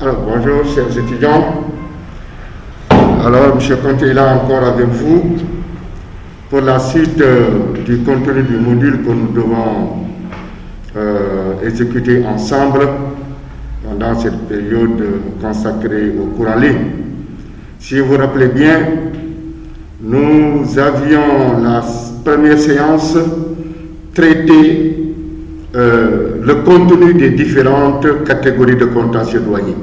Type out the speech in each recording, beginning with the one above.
Alors, bonjour, chers étudiants. Alors, M. Conté est là encore avec vous pour la suite du contenu du module que nous devons exécuter ensemble pendant cette période consacrée au cours en ligne. Si vous vous rappelez bien, nous avions la première séance traité le contenu des différentes catégories de contentieux douaniers.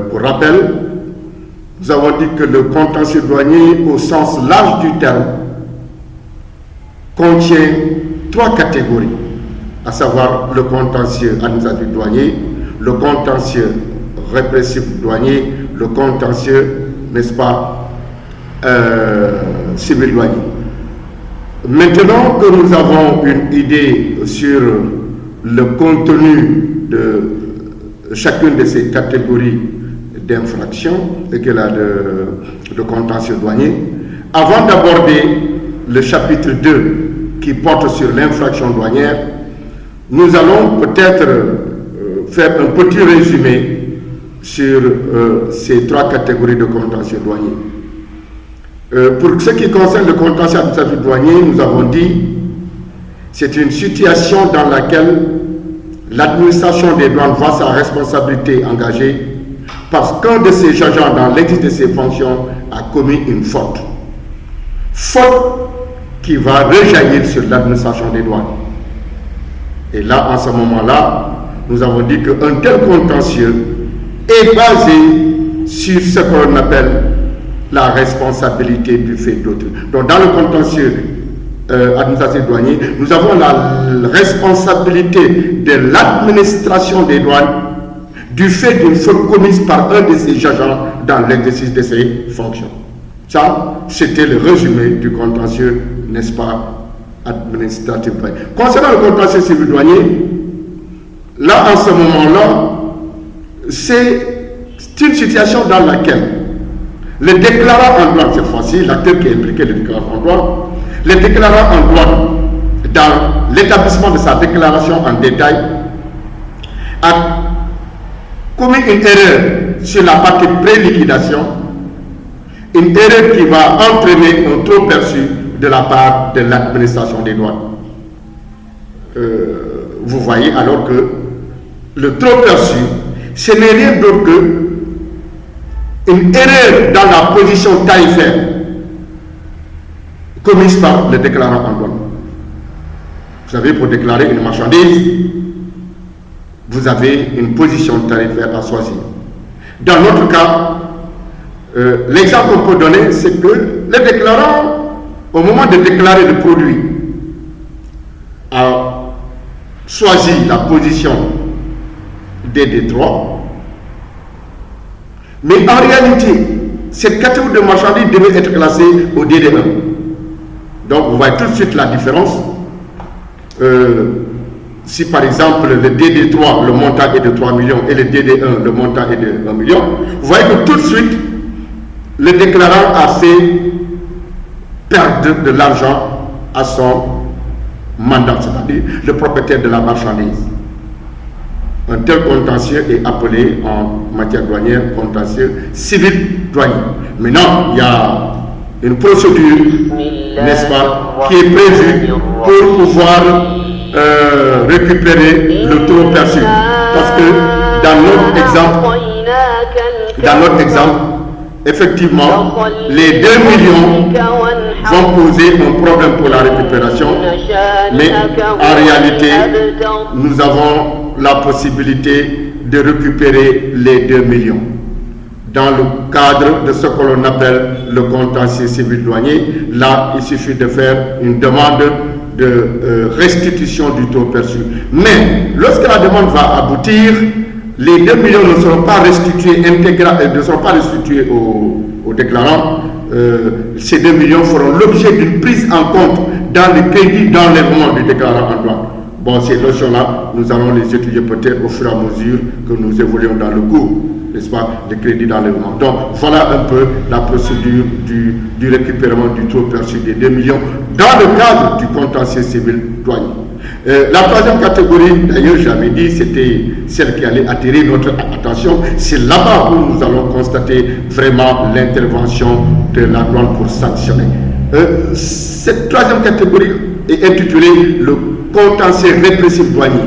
Pour rappel, nous avons dit que le contentieux douanier, au sens large du terme, contient trois catégories, à savoir le contentieux administratif douanier, le contentieux répressif douanier, le contentieux, n'est-ce pas, civil douanier. Maintenant que nous avons une idée sur le contenu de chacune de ces catégories d'infractions et qu'elle a de contentieux douanier, avant d'aborder le chapitre 2 qui porte sur l'infraction douanière, nous allons peut-être faire un petit résumé sur ces trois catégories de contentieux douanier. Pour ce qui concerne le contentieux administratif douanier, nous avons dit c'est une situation dans laquelle l'administration des douanes voit sa responsabilité engagée parce qu'un de ses agents dans l'exercice de ses fonctions a commis une faute. Faute qui va rejaillir sur l'administration des douanes. Et là, en ce moment-là, nous avons dit qu'un tel contentieux est basé sur ce qu'on appelle la responsabilité du fait d'autrui. Donc, dans le contentieux administratif douanier, nous avons la responsabilité de l'administration des douanes du fait d'une faute commise par un de ses agents dans l'exercice de ses fonctions. Ça, c'était le résumé du contentieux, n'est-ce pas, administratif douanier. Concernant le contentieux civil douanier, là, en ce moment-là, c'est une situation dans laquelle le déclarant en douane, cette fois-ci, l'acteur qui est impliqué, le déclarant en douane, le déclarant en douane, dans l'établissement de sa déclaration en détail, a commis une erreur sur la partie pré-liquidation, une erreur qui va entraîner un trop perçu de la part de l'administration des douanes. Vous voyez alors que le trop perçu, ce n'est rien d'autre que une erreur dans la position tarifaire commise par le déclarant en douane. Vous savez, pour déclarer une marchandise, vous avez une position tarifaire à choisir. Dans notre cas, l'exemple qu'on peut donner, c'est que le déclarant, au moment de déclarer le produit, a choisi la position DD3, mais en réalité, cette catégorie de marchandises devait être classée au DD1. Donc, vous voyez tout de suite la différence. Si par exemple le DD3, le montant est de 3 millions et le DD1, le montant est de 1 million, vous voyez que tout de suite, le déclarant a fait perdre de l'argent à son mandant, c'est-à-dire le propriétaire de la marchandise. Un tel contentieux est appelé en matière douanière contentieux civil douanier. Maintenant, il y a une procédure, n'est-ce pas, qui est prévue pour pouvoir récupérer le trop perçu. Parce que dans notre exemple, effectivement, les 2 millions vont poser un problème pour la récupération, mais en réalité, nous avons la possibilité de récupérer les 2 millions. Dans le cadre de ce que l'on appelle le contentieux civil douanier, là, il suffit de faire une demande de restitution du taux perçu. Mais lorsque la demande va aboutir, les 2 millions ne seront pas restitués ne seront pas restitués au déclarant. Ces 2 millions feront l'objet d'une prise en compte dans le crédit d'enlèvement du déclarant en douane. Bon, ces notions-là, nous allons les étudier peut-être au fur et à mesure que nous évoluons dans le cours, n'est-ce pas, de crédit d'enlèvement. Donc, voilà un peu la procédure du récupérement du taux perçu des 2 millions dans le cadre du contentieux civil douanier. La troisième catégorie, d'ailleurs, j'avais dit, c'était celle qui allait attirer notre attention. C'est là-bas où nous allons constater vraiment l'intervention de la douane pour sanctionner. Cette troisième catégorie est intitulée le contentieux répressif douanier.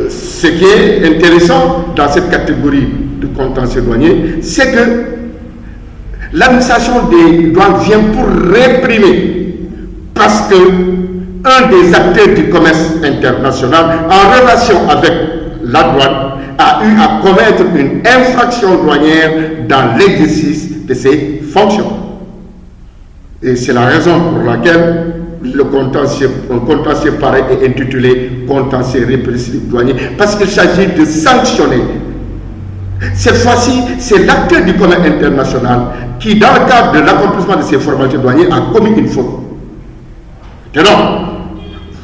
Ce qui est intéressant dans cette catégorie de contentieux douanier, c'est que l'administration des douanes vient pour réprimer, parce que un des acteurs du commerce international en relation avec la douane a eu à commettre une infraction douanière dans l'exercice de ses fonctions. Et c'est la raison pour laquelle un contentieux pareil est intitulé contentieux répressif douanier, parce qu'il s'agit de sanctionner. Cette fois-ci, c'est l'acteur du commerce international qui, dans le cadre de l'accomplissement de ses formalités douanières, a commis une faute. Maintenant,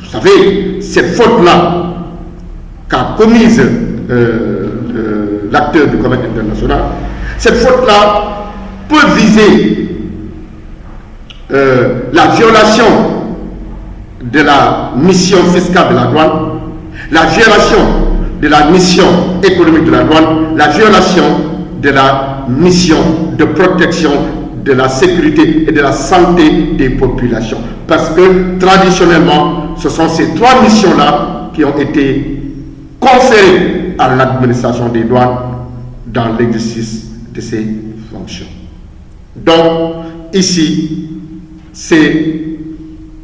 vous savez, cette faute-là qu'a commise l'acteur du commerce international, cette faute-là peut viser la violation de la mission fiscale de la douane, la violation de la mission économique de la douane, la violation de la mission de protection de la sécurité et de la santé des populations. Parce que traditionnellement, ce sont ces trois missions-là qui ont été conférées à l'administration des douanes dans l'exercice de ses fonctions. Donc, ici, c'est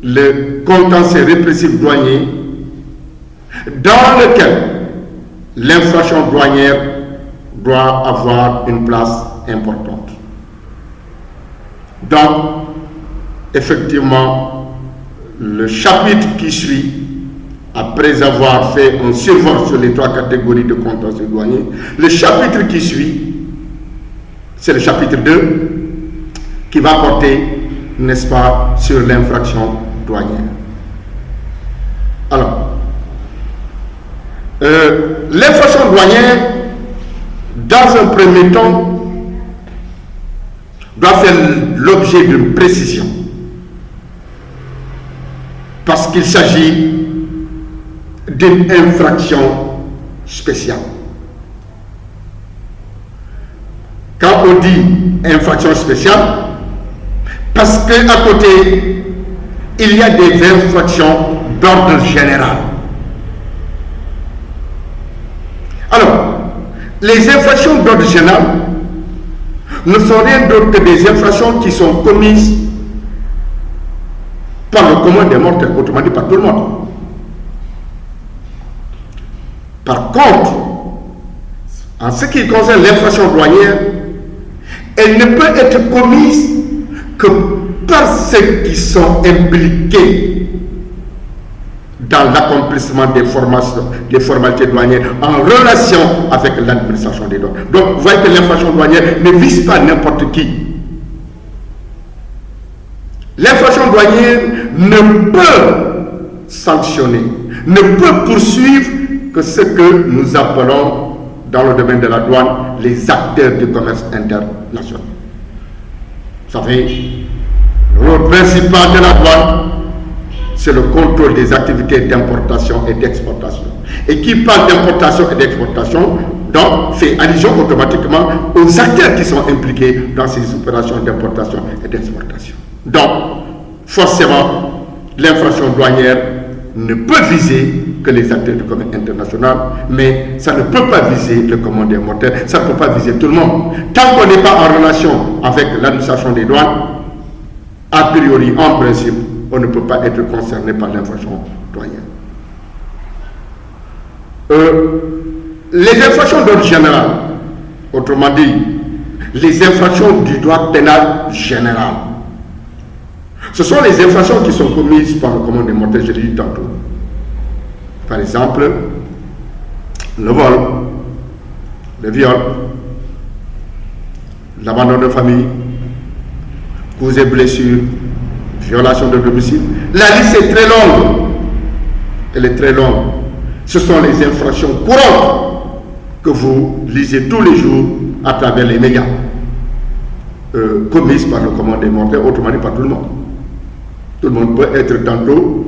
le contentieux répressif douanier dans lequel l'infraction douanière doit avoir une place importante. Donc, effectivement, le chapitre qui suit, après avoir fait un survol sur les trois catégories de contentieux douaniers, le chapitre qui suit, c'est le chapitre 2, qui va porter, n'est-ce pas, sur l'infraction douanière. Alors, l'infraction douanière, dans un premier temps, doit faire l'objet d'une précision, parce qu'il s'agit d'une infraction spéciale. Quand on dit infraction spéciale, parce qu'à côté, il y a des infractions d'ordre général. Alors, les infractions d'ordre général ne sont rien d'autre que des infractions qui sont commises par le commun des mortels, autrement dit par tout le monde. Par contre, en ce qui concerne l'infraction douanière, elle ne peut être commise que par ceux qui sont impliqués dans l'accomplissement des formalités douanières en relation avec l'administration des douanes. Donc, vous voyez que l'infraction douanière ne vise pas n'importe qui. L'infraction douanière ne peut sanctionner, ne peut poursuivre que ce que nous appelons dans le domaine de la douane les acteurs du commerce international. Vous savez, le rôle principal de la douane, c'est le contrôle des activités d'importation et d'exportation. Et qui parle d'importation et d'exportation, donc fait allusion automatiquement aux acteurs qui sont impliqués dans ces opérations d'importation et d'exportation. Donc, forcément, l'infraction douanière ne peut viser que les acteurs du commerce international, mais ça ne peut pas viser le commun des mortels, ça ne peut pas viser tout le monde. Tant qu'on n'est pas en relation avec l'administration des douanes, a priori, en principe, on ne peut pas être concerné par l'infraction douanière. Les infractions d'ordre général, autrement dit, les infractions du droit pénal général, ce sont les infractions qui sont commises par le commun des mortels, je l'ai dit tantôt. Par exemple, le vol, le viol, l'abandon de famille, coups et blessures, violation de domicile. La liste est très longue. Elle est très longue. Ce sont les infractions courantes que vous lisez tous les jours à travers les médias, commises par le commun des mortels, autrement dit par tout le monde. Tout le monde peut être tantôt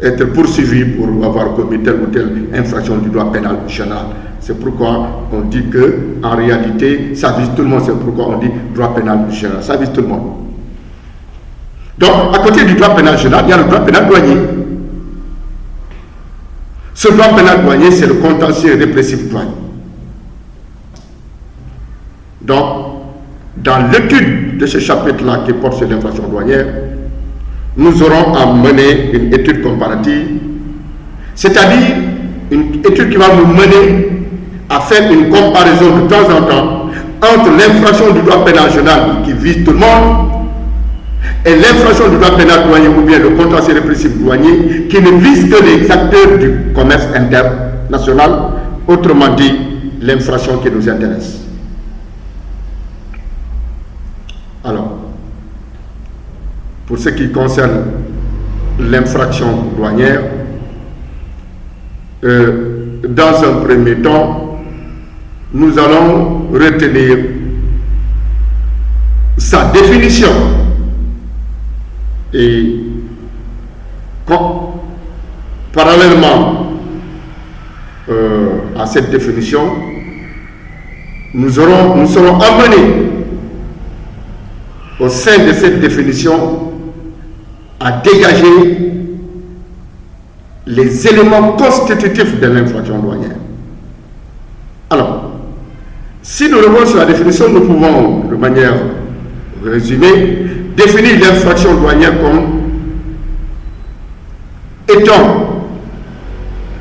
être poursuivi pour avoir commis telle ou telle infraction du droit pénal général. C'est pourquoi on dit que, en réalité, ça vise tout le monde. C'est pourquoi on dit droit pénal général. Ça vise tout le monde. Donc, à côté du droit pénal général, il y a le droit pénal douanier. Ce droit pénal douanier, c'est le contentieux répressif douanier. Donc, dans l'étude de ce chapitre-là qui porte sur l'infraction douanière, nous aurons à mener une étude comparative, c'est-à-dire une étude qui va nous mener à faire une comparaison de temps en temps entre l'infraction du droit pénal général qui vise tout le monde et l'infraction du droit pénal douanier ou bien le contentieux répressif douanier qui ne vise que les acteurs du commerce international, autrement dit l'infraction qui nous intéresse. Alors, pour ce qui concerne l'infraction douanière, dans un premier temps, nous allons retenir sa définition. Et parallèlement à cette définition, nous serons amenés au sein de cette définition à dégager les éléments constitutifs de l'infraction douanière. Alors, si nous revenons sur la définition, nous pouvons, de manière résumée, définir l'infraction douanière comme étant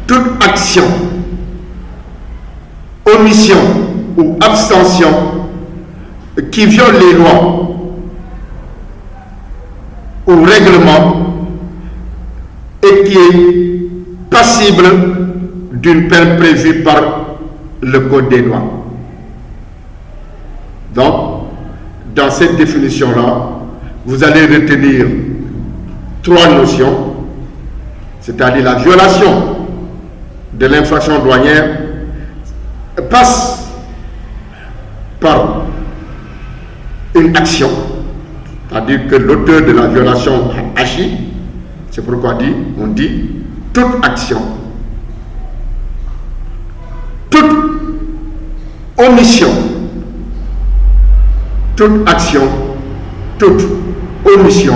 toute action, omission ou abstention qui viole les lois ou règlements et qui est passible d'une peine prévue par le Code des douanes. Donc, dans cette définition-là, vous allez retenir trois notions, c'est-à-dire la violation de l'infraction douanière passe par une action, c'est-à-dire que l'auteur de la violation a agi, c'est pourquoi on dit toute action, toute omission, toute action, toute omission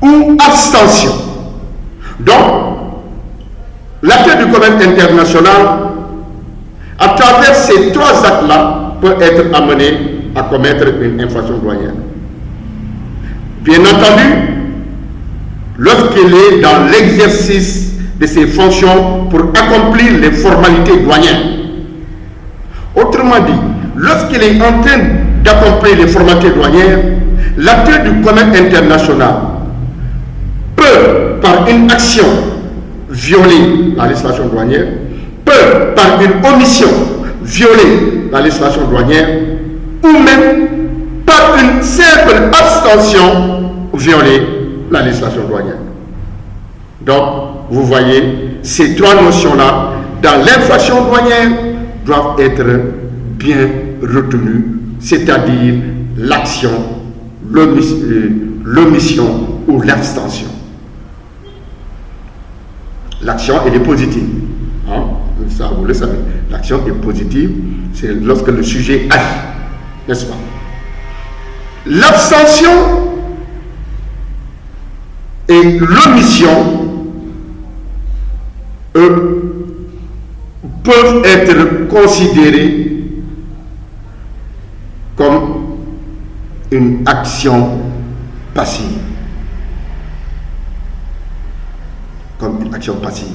ou abstention. Donc, l'acteur du commerce international, à travers ces trois actes-là, peut être amené à commettre une infraction douanière. Bien entendu, lorsqu'il est dans l'exercice de ses fonctions pour accomplir les formalités douanières. Autrement dit, lorsqu'il est en train d'accomplir les formalités douanières, l'acteur du commerce international peut, par une action, violer la législation douanière, peut, par une omission, violer la législation douanière, ou même, par une simple abstention, violer la législation douanière. Donc, vous voyez, ces trois notions-là, dans l'infraction douanière, doivent être bien retenues, c'est-à-dire l'action, l'omission ou l'abstention. L'action, elle est positive. Hein? Ça, vous le savez. L'action est positive, c'est lorsque le sujet agit, n'est-ce pas? L'abstention et l'omission peuvent être considérés comme une action passive. Comme une action passive.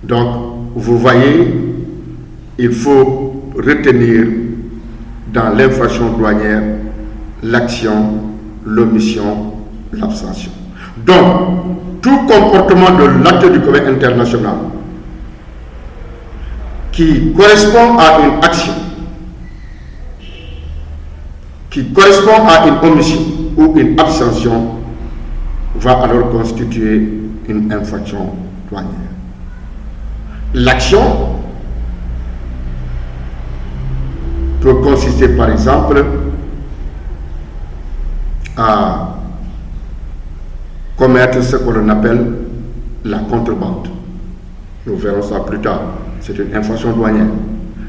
Donc, vous voyez, il faut retenir dans l'infraction douanière l'action, l'omission, l'abstention. Donc, tout comportement de l'acte du commerce international qui correspond à une action, qui correspond à une omission ou une abstention, va alors constituer une infraction douanière. L'action peut consister par exemple à commettre ce que l'on appelle la contrebande. Nous verrons ça plus tard. C'est une infraction douanière.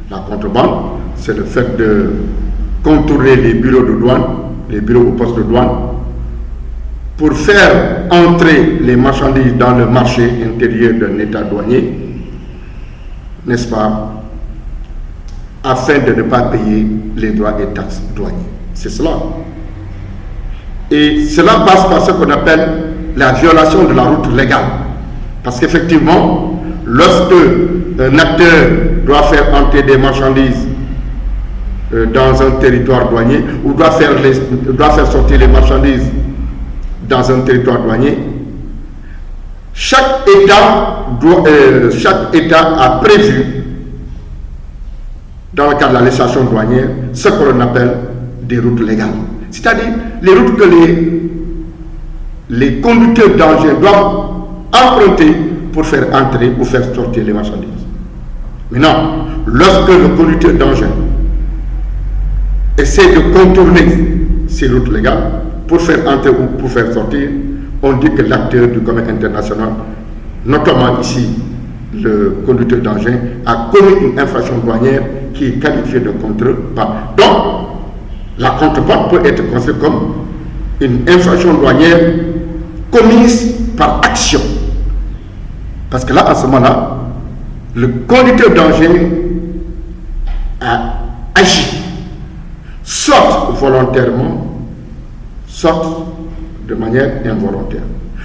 La contrebande, c'est le fait de contourner les bureaux de douane, les bureaux au poste de douane, pour faire entrer les marchandises dans le marché intérieur d'un État douanier, n'est-ce pas, afin de ne pas payer les droits et taxes douaniers. C'est cela. Et cela passe par ce qu'on appelle la violation de la route légale. Parce qu'effectivement, lorsque un acteur doit faire entrer des marchandises dans un territoire douanier, ou doit faire sortir les marchandises dans un territoire douanier, chaque État a prévu, dans le cadre de la législation douanière, ce que l'on appelle des routes légales. C'est-à-dire les routes que les conducteurs d'engins doivent emprunter pour faire entrer ou faire sortir les marchandises. Maintenant, lorsque le conducteur d'engin essaie de contourner ces routes légales pour faire entrer ou pour faire sortir, on dit que l'acteur du commerce international, notamment ici le conducteur d'engin, a commis une infraction douanière qui est qualifiée de contrebande. Donc, la contrebande peut être considérée comme une infraction douanière commise par action. Parce que là, à ce moment-là, le conducteur d'engin a agi, soit volontairement, soit de manière involontaire,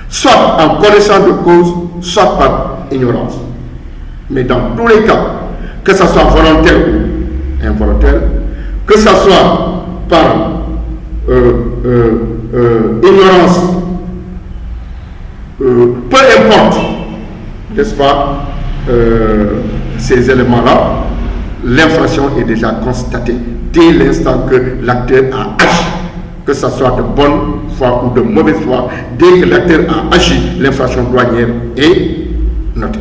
soit en connaissance de cause, soit par ignorance. Mais dans tous les cas, que ce soit volontaire ou involontaire, que ce soit par ignorance, peu importe, n'est-ce pas, ces éléments-là, l'infraction est déjà constatée dès l'instant que l'acteur a agi, que ce soit de bonne foi ou de mauvaise foi. Dès que l'acteur a agi, l'infraction douanière est notée.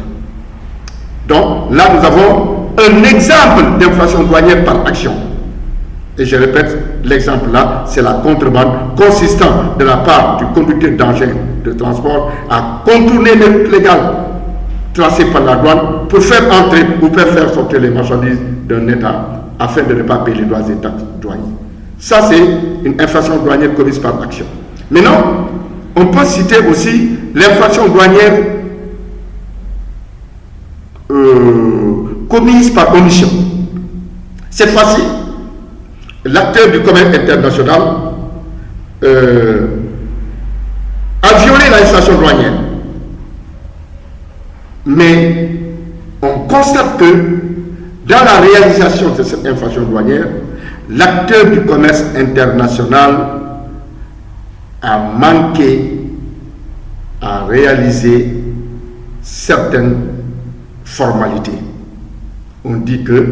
Donc là, nous avons un exemple d'infraction douanière par action. Et je répète, l'exemple là, c'est la contrebande consistant de la part du conducteur d'engin de transport à contourner les routes légales tracées par la douane pour faire entrer ou pour faire sortir les marchandises d'un État afin de ne pas payer les droits et taxes douaniers. Ça, c'est une infraction douanière commise par action. Maintenant, on peut citer aussi l'infraction douanière commise par omission. Cette fois-ci, l'acteur du commerce international a violé la législation douanière. Mais on constate que dans la réalisation de cette infraction douanière, l'acteur du commerce international a manqué à réaliser certaines formalités. On dit que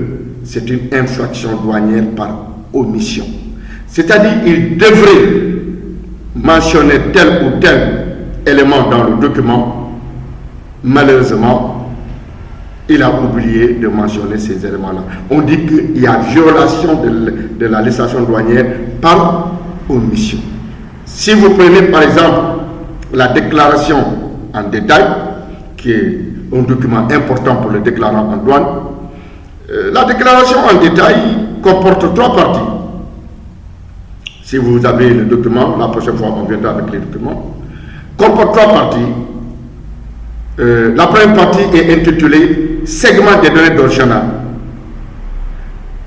c'est une infraction douanière par omission. C'est-à-dire qu'il devrait mentionner tel ou tel élément dans le document. Malheureusement, il a oublié de mentionner ces éléments-là. On dit qu'il y a violation de la législation douanière par omission. Si vous prenez par exemple la déclaration en détail, qui est un document important pour le déclarant en douane, la déclaration en détail comporte 3 parties. Si vous avez le document, la prochaine fois on viendra avec les documents, comporte 3 parties. La première partie est intitulée segment des données d'origine.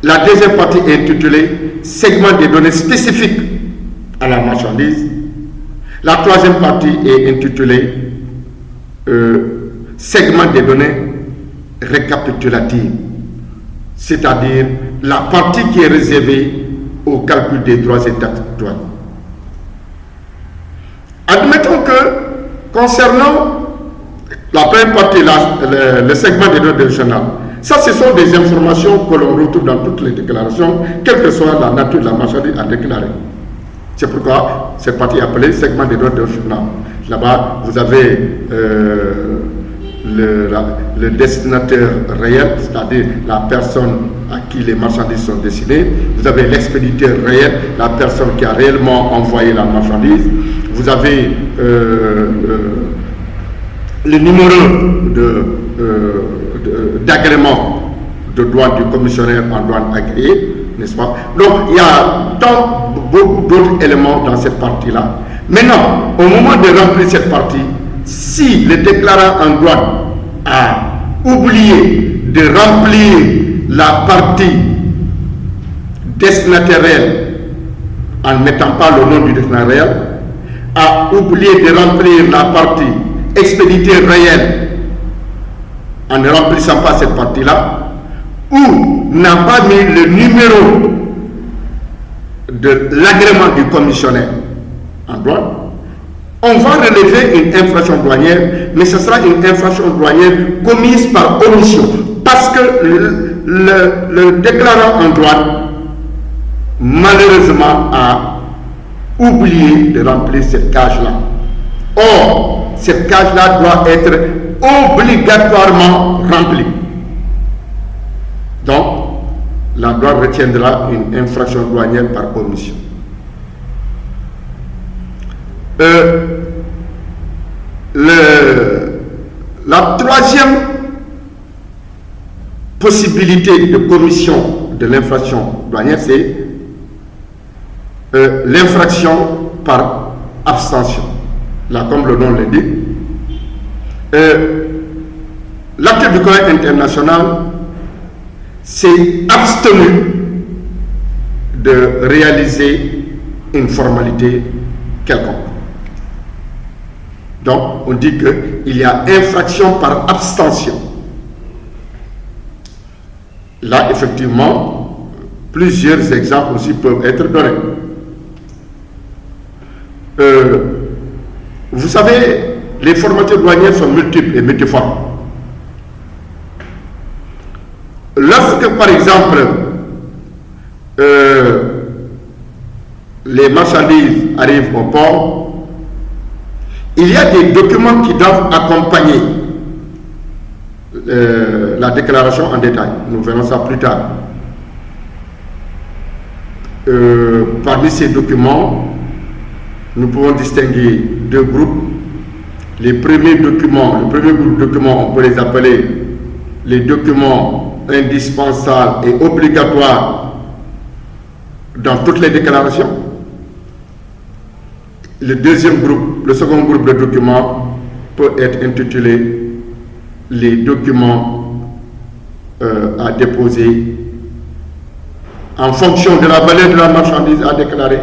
La deuxième partie est intitulée segment des données spécifiques à la marchandise. La troisième partie est intitulée segment des données récapitulatives, c'est-à-dire la partie qui est réservée au calcul des droits et taxes douaniers. Admettons que concernant la première partie, le segment des données régionales, ça ce sont des informations que l'on retrouve dans toutes les déclarations, quelle que soit la nature de la marchandise à déclarer. C'est pourquoi cette partie est appelée segment des données régionales. Là-bas, vous avez le destinataire réel, c'est-à-dire la personne à qui les marchandises sont destinées. Vous avez l'expéditeur réel, la personne qui a réellement envoyé la marchandise. Vous avez le numéro d'agrément de douane du commissionnaire en douane agréé, n'est-ce pas? Donc, il y a beaucoup d'autres éléments dans cette partie-là. Maintenant, au moment de remplir cette partie, si le déclarant en douane a oublié de remplir la partie destinataire réel en ne mettant pas le nom du destinataire réel, a oublié de remplir la partie expéditeur réel en ne remplissant pas cette partie-là, ou n'a pas mis le numéro de l'agrément du commissionnaire en douane, on va relever une infraction douanière, mais ce sera une infraction douanière commise par omission, parce que le déclarant en douane, malheureusement, a oublié de remplir cette case-là. Or, cette case-là doit être obligatoirement remplie. Donc, la douane retiendra une infraction douanière par omission. La troisième possibilité de commission de l'infraction douanière, c'est l'infraction par abstention. Là, comme le nom l'indique, l'acteur du commerce international s'est abstenu de réaliser une formalité quelconque. Donc, on dit qu'il y a infraction par abstention. Là, effectivement, plusieurs exemples aussi peuvent être donnés. Vous savez, les formalités douanières sont multiples et multiformes. Lorsque, par exemple, les marchandises arrivent au port, il y a des documents qui doivent accompagner la déclaration en détail. Nous verrons ça plus tard. Parmi ces documents, nous pouvons distinguer deux groupes. Le premier groupe de documents, on peut les appeler les documents indispensables et obligatoires dans toutes les déclarations. Le second groupe de documents peut être intitulé les documents à déposer en fonction de la valeur de la marchandise à déclarer,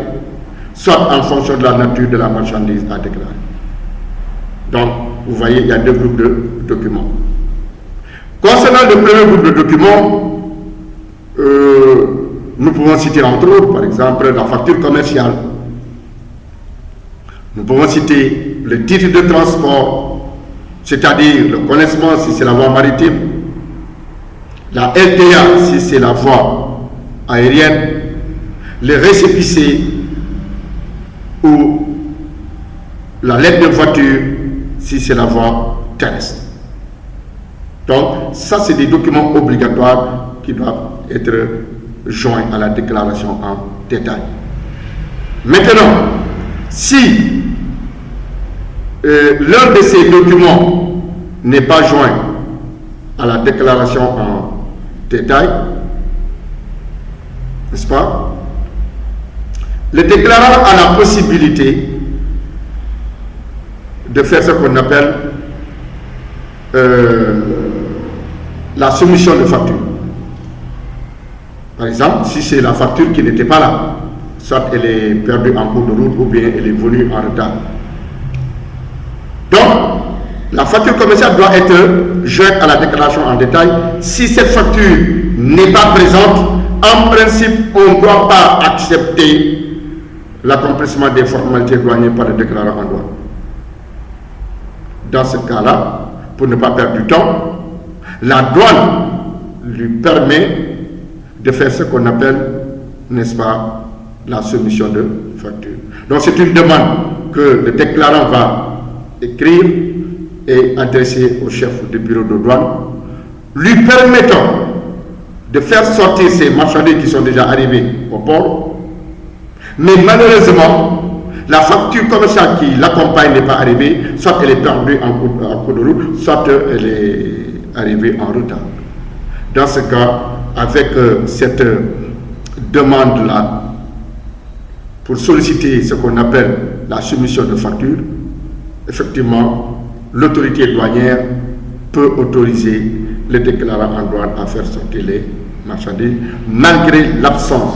soit en fonction de la nature de la marchandise à déclarer. Donc, vous voyez, il y a deux groupes de documents. Concernant le premier groupe de documents, nous pouvons citer entre autres, par exemple, la facture commerciale. Nous pouvons citer le titre de transport, c'est-à-dire le connaissement si c'est la voie maritime, la LTA si c'est la voie aérienne, le récépissé ou la lettre de voiture si c'est la voie terrestre. Donc, ça, c'est des documents obligatoires qui doivent être joints à la déclaration en détail. Maintenant, si l'un de ces documents n'est pas joint à la déclaration en détail, n'est-ce pas? Le déclarant a la possibilité de faire ce qu'on appelle la soumission de facture. Par exemple, si c'est la facture qui n'était pas là, soit elle est perdue en cours de route ou bien elle est venue en retard. Donc, la facture commerciale doit être jointe à la déclaration en détail. Si cette facture n'est pas présente, en principe, on ne doit pas accepter l'accomplissement des formalités douanières par le déclarant en douane. Dans ce cas-là, pour ne pas perdre du temps, la douane lui permet de faire ce qu'on appelle, n'est-ce pas, la soumission de facture. Donc c'est une demande que le déclarant va écrire et adresser au chef du bureau de douane, lui permettant de faire sortir ces marchandises qui sont déjà arrivés au port. Mais malheureusement, la facture commerciale qui l'accompagne n'est pas arrivée, soit elle est perdue en cours de route, soit elle est arrivée en retard. Dans ce cas, avec cette demande-là, pour solliciter ce qu'on appelle la soumission de facture, effectivement, l'autorité douanière peut autoriser le déclarant en douane à faire sortir les marchandises, malgré l'absence,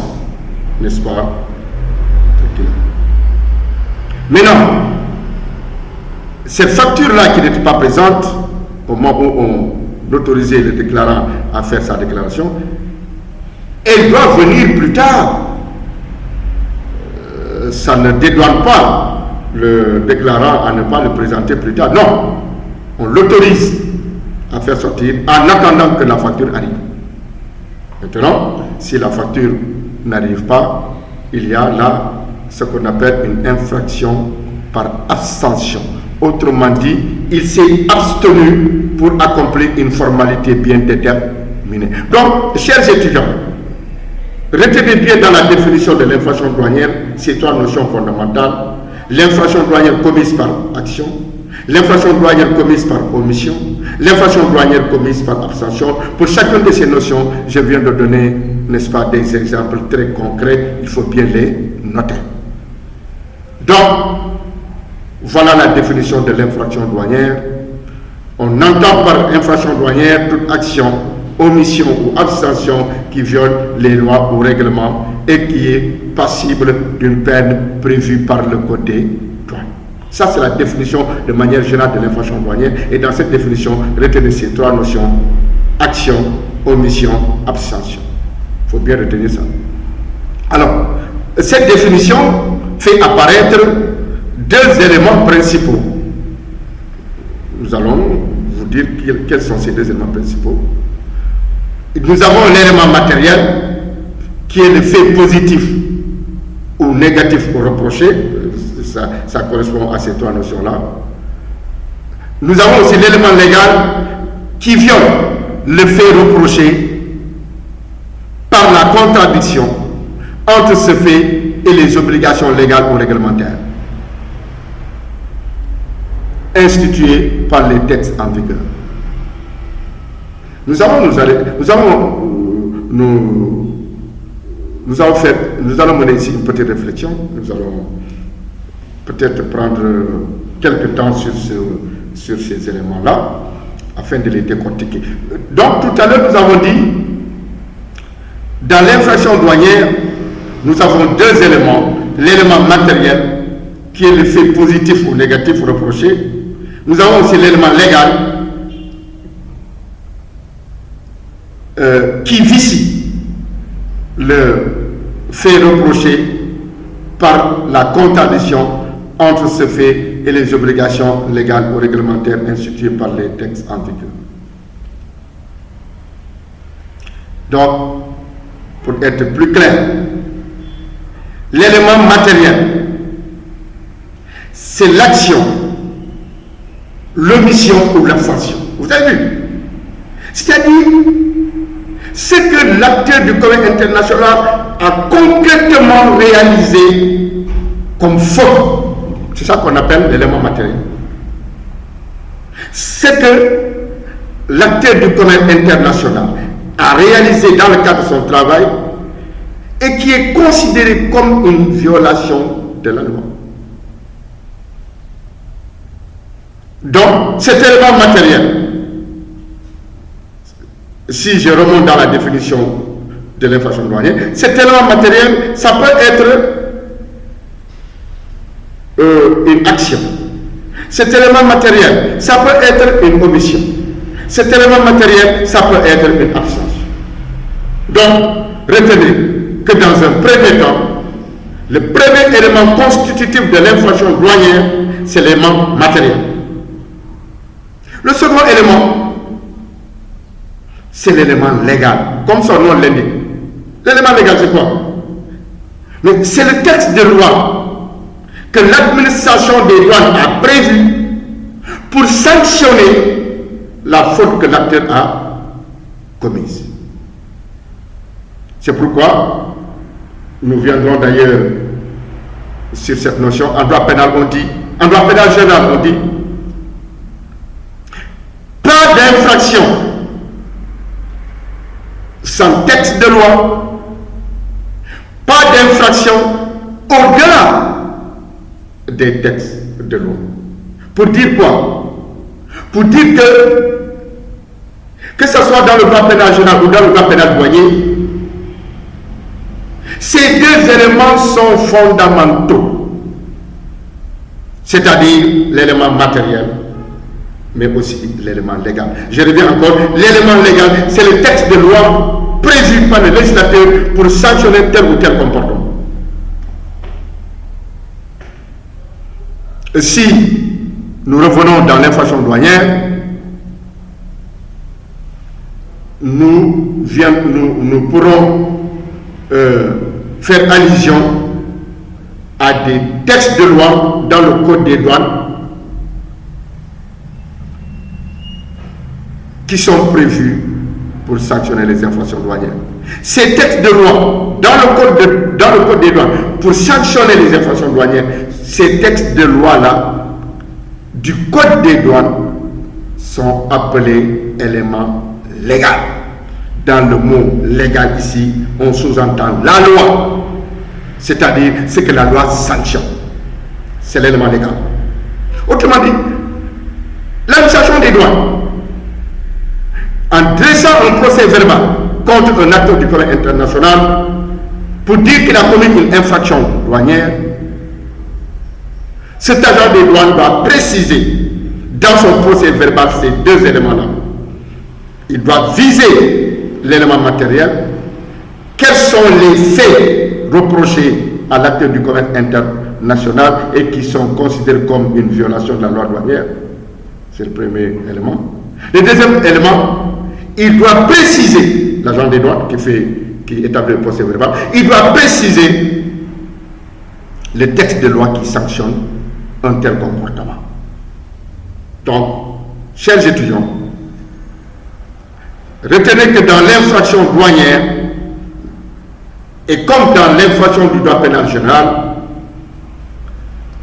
n'est-ce pas? Maintenant, cette facture-là qui n'était pas présente au moment où on autorisait le déclarant à faire sa déclaration, elle doit venir plus tard. Ça ne dédouane pas le déclarant à ne pas le présenter plus tard. Non, on l'autorise à faire sortir en attendant que la facture arrive. Maintenant, si la facture n'arrive pas, il y a là ce qu'on appelle une infraction par abstention. Autrement dit, il s'est abstenu pour accomplir une formalité bien déterminée. Donc, chers étudiants, retenez bien dans la définition de l'infraction douanière ces trois notions fondamentales: l'infraction douanière commise par action, l'infraction douanière commise par omission, l'infraction douanière commise par abstention. Pour chacune de ces notions, je viens de donner, n'est-ce pas, des exemples très concrets, il faut bien les noter. Donc, voilà la définition de l'infraction douanière. On entend par infraction douanière toute action, omission ou abstention qui viole les lois ou règlements et qui est passible d'une peine prévue par le code des douanes. Ça, c'est la définition de manière générale de l'infraction douanière. Et dans cette définition, retenez ces trois notions: action, omission, abstention. Il faut bien retenir ça. Alors, cette définition fait apparaître deux éléments principaux. Nous allons vous dire quels sont ces deux éléments principaux. Nous avons l'élément matériel qui est le fait positif ou négatif au reproché. Ça correspond à ces trois notions-là. Nous avons aussi l'élément légal qui viole le fait reproché par la contradiction entre ce fait et les obligations légales ou réglementaires instituées par les textes en vigueur. Nous allons mener ici une petite réflexion. Nous allons peut-être prendre quelques temps sur ces éléments-là afin de les décortiquer. Donc tout à l'heure, nous avons dit, dans l'infraction douanière, nous avons deux éléments. L'élément matériel, qui est le fait positif ou négatif reproché. Nous avons aussi l'élément légal, qui vicie le fait reproché par la contradiction entre ce fait et les obligations légales ou réglementaires instituées par les textes en vigueur. Donc, pour être plus clair, l'élément matériel, c'est l'action, l'omission ou l'abstention. Vous avez vu? C'est-à-dire ce que l'acteur du commerce international a concrètement réalisé comme faute. C'est ça qu'on appelle l'élément matériel. Ce que l'acteur du commerce international a réalisé dans le cadre de son travail et qui est considéré comme une violation de la loi. Donc, cet élément matériel, si je remonte dans la définition de l'infraction douanière, cet élément matériel, ça peut être une action. Cet élément matériel, ça peut être une omission. Cet élément matériel, ça peut être une absence. Donc, retenez que dans un premier temps, le premier élément constitutif de l'infraction douanière, c'est l'élément matériel. Le second élément, c'est l'élément légal, comme son nom l'indique. L'élément légal, c'est quoi? Mais c'est le texte de loi que l'administration des douanes a prévu pour sanctionner la faute que l'acteur a commise. C'est pourquoi nous viendrons d'ailleurs sur cette notion. En droit pénal, on dit, en droit pénal général, on dit, pas d'infraction sans texte de loi, pas d'infraction au-delà des textes de loi. Pour dire quoi? Pour dire que ce soit dans le droit pénal général ou dans le droit pénal douanier, ces deux éléments sont fondamentaux, c'est-à-dire l'élément matériel, mais aussi l'élément légal. Je reviens encore, l'élément légal, c'est le texte de loi prévu par le législateur pour sanctionner tel ou tel comportement. Si nous revenons dans l'infraction douanière, nous pourrons faire allusion à des textes de loi dans le Code des douanes qui sont prévus pour sanctionner les infractions douanières. Ces textes de loi dans le Code des douanes pour sanctionner les infractions douanières, ces textes de loi-là du Code des douanes sont appelés éléments légaux. Dans le mot légal ici, on sous-entend la loi, c'est-à-dire ce que la loi sanctionne. C'est l'élément légal. Autrement dit, l'administration des douanes, en dressant un procès verbal contre un acteur du commerce international pour dire qu'il a commis une infraction douanière, cet agent des douanes doit préciser dans son procès verbal ces deux éléments-là. Il doit viser l'élément matériel, quels sont les faits reprochés à l'acteur du commerce international et qui sont considérés comme une violation de la loi douanière. C'est le premier élément. Le deuxième élément, il doit préciser, l'agent des douanes qui établit le procès verbal, il doit préciser le texte de loi qui sanctionne un tel comportement. Donc, chers étudiants, retenez que dans l'infraction douanière, et comme dans l'infraction du droit pénal général,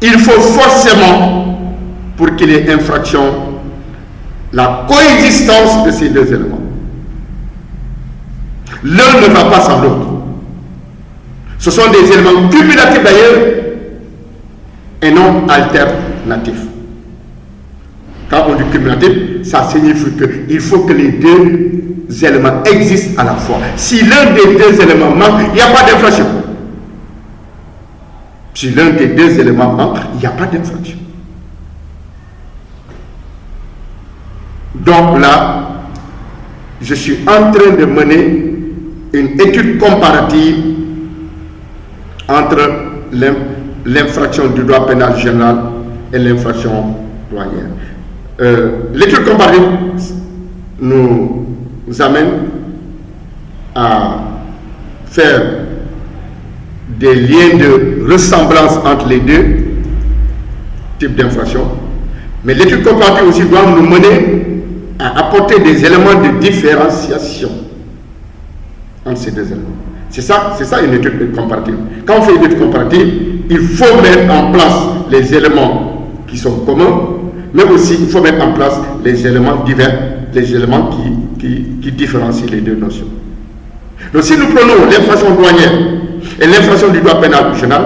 il faut forcément, pour qu'il y ait infraction, la coexistence de ces deux éléments. L'un ne va pas sans l'autre. Ce sont des éléments cumulatifs d'ailleurs et non alternatifs. Quand on dit cumulatif, ça signifie qu'il faut que les deux éléments existent à la fois. Si l'un des deux éléments manque, il n'y a pas d'infraction. Si l'un des deux éléments manque, il n'y a pas d'infraction. Donc là, je suis en train de mener une étude comparative entre l'infraction du droit pénal général et l'infraction douanière. L'étude comparative nous amène à faire des liens de ressemblance entre les deux types d'infractions, mais l'étude comparative aussi doit nous mener à apporter des éléments de différenciation entre ces deux éléments. C'est ça une étude comparative. Quand on fait une étude comparative, il faut mettre en place les éléments qui sont communs, mais aussi il faut mettre en place les éléments divers, les éléments qui différencient les deux notions. Donc si nous prenons l'infraction douanière et l'infraction du droit pénal général,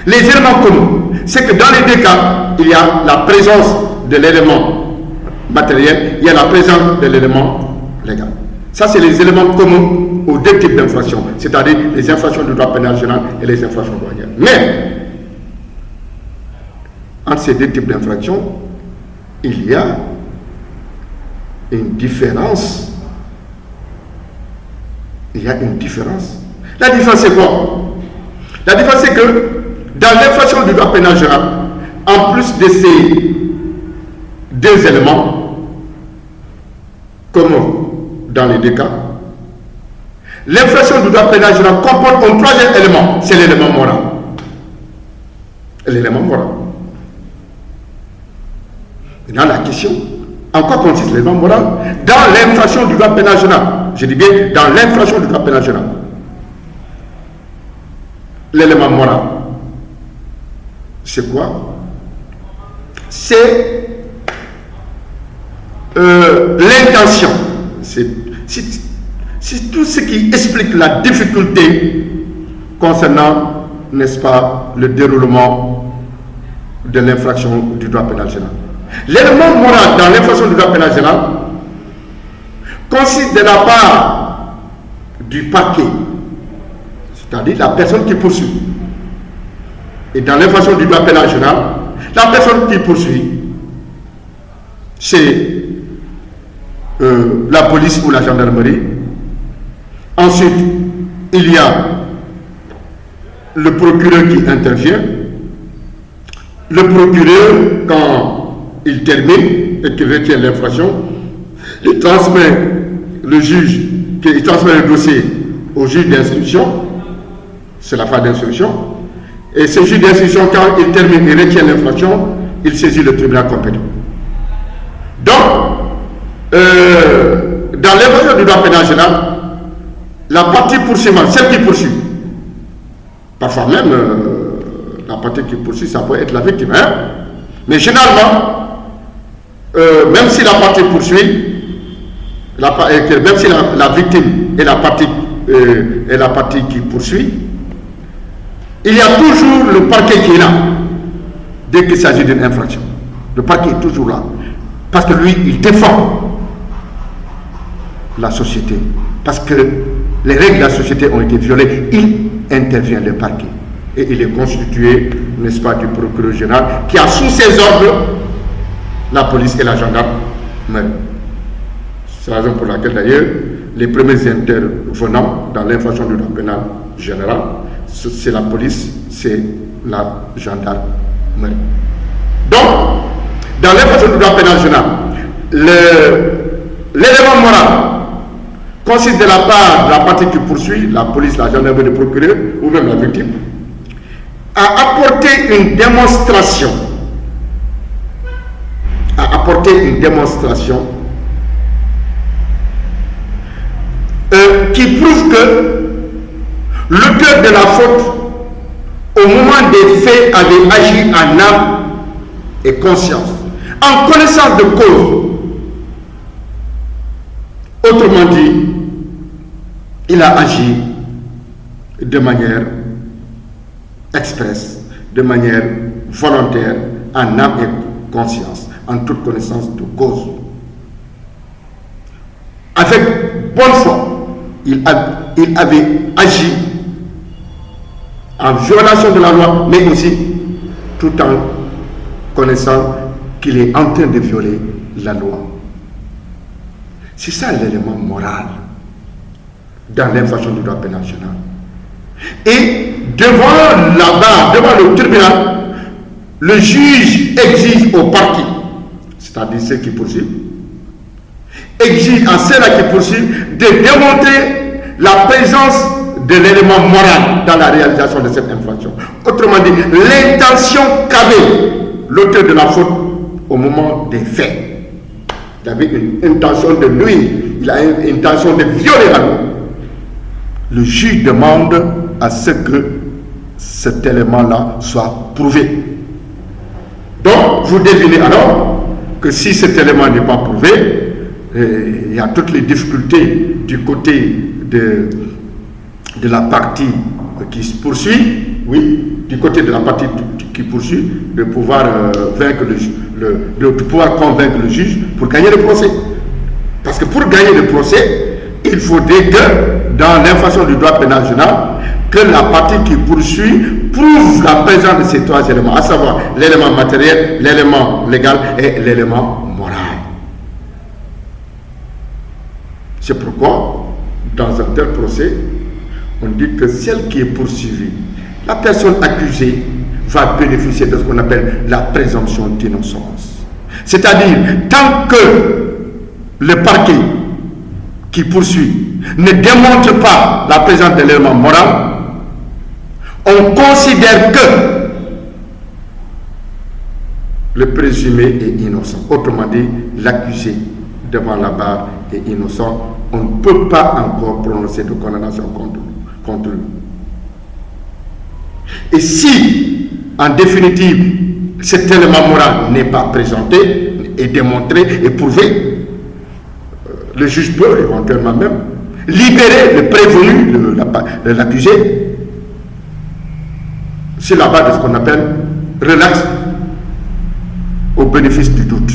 les éléments communs, c'est que dans les deux cas, il y a la présence de l'élément matériel, il y a la présence de l'élément légal. Ça, c'est les éléments communs aux deux types d'infractions, c'est-à-dire les infractions du droit pénal général et les infractions douanières. Mais, entre ces deux types d'infractions, il y a une différence. Il y a une différence. La différence, c'est quoi? La différence, c'est que dans l'infraction du droit pénal général, en plus de ces deux éléments, comme dans les deux cas, l'infraction du droit pénal général comporte un troisième élément, c'est l'élément moral. L'élément moral. Maintenant, la question, en quoi consiste l'élément moral? Dans l'infraction du droit pénal général, je dis bien dans l'infraction du droit pénal général, l'élément moral, c'est quoi? C'est l'intention. C'est tout ce qui explique la difficulté concernant, n'est-ce pas, le déroulement de l'infraction du droit pénal général. L'élément moral dans l'infraction du droit pénal général consiste de la part du parquet, c'est-à-dire la personne qui poursuit. Et dans l'infraction du droit pénal général, la personne qui poursuit, c'est la police ou la gendarmerie. Ensuite, il y a le procureur qui intervient. Le procureur, quand il termine et qu'il retient l'infraction, il transmet le dossier au juge d'instruction. C'est la phase d'instruction. Et ce juge d'instruction, quand il termine et retient l'infraction, il saisit le tribunal compétent. Donc, dans l'infraction du droit pénal général, la partie poursuivante, celle qui poursuit, parfois même la partie qui poursuit, ça peut être la victime, hein? Mais généralement, même si la partie poursuit, même si la victime est la partie qui poursuit, il y a toujours le parquet qui est là dès qu'il s'agit d'une infraction. Le parquet est toujours là parce que lui, il défend la société, parce que les règles de la société ont été violées. Il intervient, le parquet, et il est constitué, n'est-ce pas, du procureur général qui a sous ses ordres la police et la gendarmerie. C'est la raison pour laquelle d'ailleurs les premiers intervenants dans l'infraction du droit pénal général, c'est la police, c'est la gendarmerie. Donc, dans l'infraction du droit pénal général, l'élément moral consiste de la part de la partie qui poursuit, la police, la gendarmerie, le procureur ou même la victime, à apporter une démonstration, qui prouve que l'auteur de la faute, au moment des faits, avait agi en âme et conscience, en connaissance de cause. Autrement dit, il a agi de manière expresse, de manière volontaire, en âme et conscience, en toute connaissance de cause. Avec bonne foi, il avait agi en violation de la loi, mais aussi tout en connaissant qu'il est en train de violer la loi. C'est ça l'élément moral dans l'infraction du droit pénal général. Et devant la barre, devant le tribunal, le juge exige au parquet, c'est-à-dire ceux qui poursuivent, exige à ceux-là qui poursuivent de démontrer la présence de l'élément moral dans la réalisation de cette infraction. Autrement dit, l'intention qu'avait l'auteur de la faute au moment des faits. Il avait une intention de nuire, il a une intention de violer la loi. Le juge demande à ce que cet élément-là soit prouvé. Donc, vous devinez alors que si cet élément n'est pas prouvé, il y a toutes les difficultés du côté de la partie qui se poursuit, oui, du côté de la partie qui poursuit, de pouvoir vaincre de pouvoir convaincre le juge pour gagner le procès. Parce que pour gagner le procès, il faudrait que dans l'infraction du droit pénal général, que la partie qui poursuit prouve la présence de ces trois éléments, à savoir l'élément matériel, l'élément légal et l'élément moral. C'est pourquoi, dans un tel procès, on dit que celle qui est poursuivie, la personne accusée, va bénéficier de ce qu'on appelle la présomption d'innocence. C'est-à-dire, tant que le parquet qui poursuit ne démontre pas la présence de l'élément moral, on considère que le présumé est innocent. Autrement dit, l'accusé devant la barre est innocent on ne peut pas encore prononcer de condamnation contre lui. Et si, en définitive, cet élément moral n'est pas présenté, et démontré et prouvé, le juge peut éventuellement même libérer le prévenu, l'accusé, sur la base de ce qu'on appelle relax au bénéfice du doute.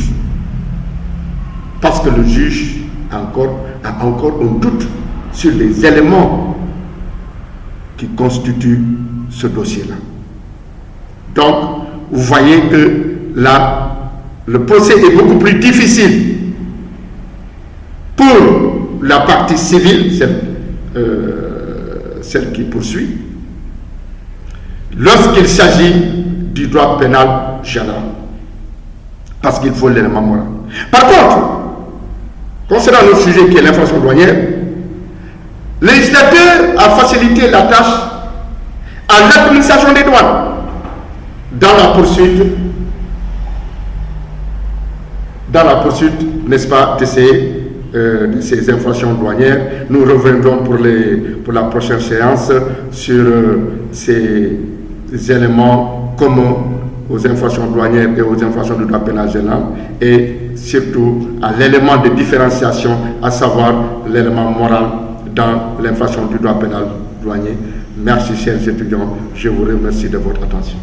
Parce que le juge a encore un doute sur les éléments qui constituent ce dossier-là. Donc, vous voyez que là, le procès est beaucoup plus difficile pour la partie civile, celle qui poursuit, lorsqu'il s'agit du droit pénal général, parce qu'il faut l'élément moral. Par contre, concernant le sujet qui est l'infraction douanière, le législateur a facilité la tâche à l'administration des douanes dans la poursuite, n'est-ce pas, de ces infractions douanières. Nous reviendrons pour la prochaine séance sur ces éléments communs aux infractions douanières et aux infractions du droit pénal général, et surtout à l'élément de différenciation, à savoir l'élément moral dans l'infraction du droit pénal douanier. Merci, chers étudiants. Je vous remercie de votre attention.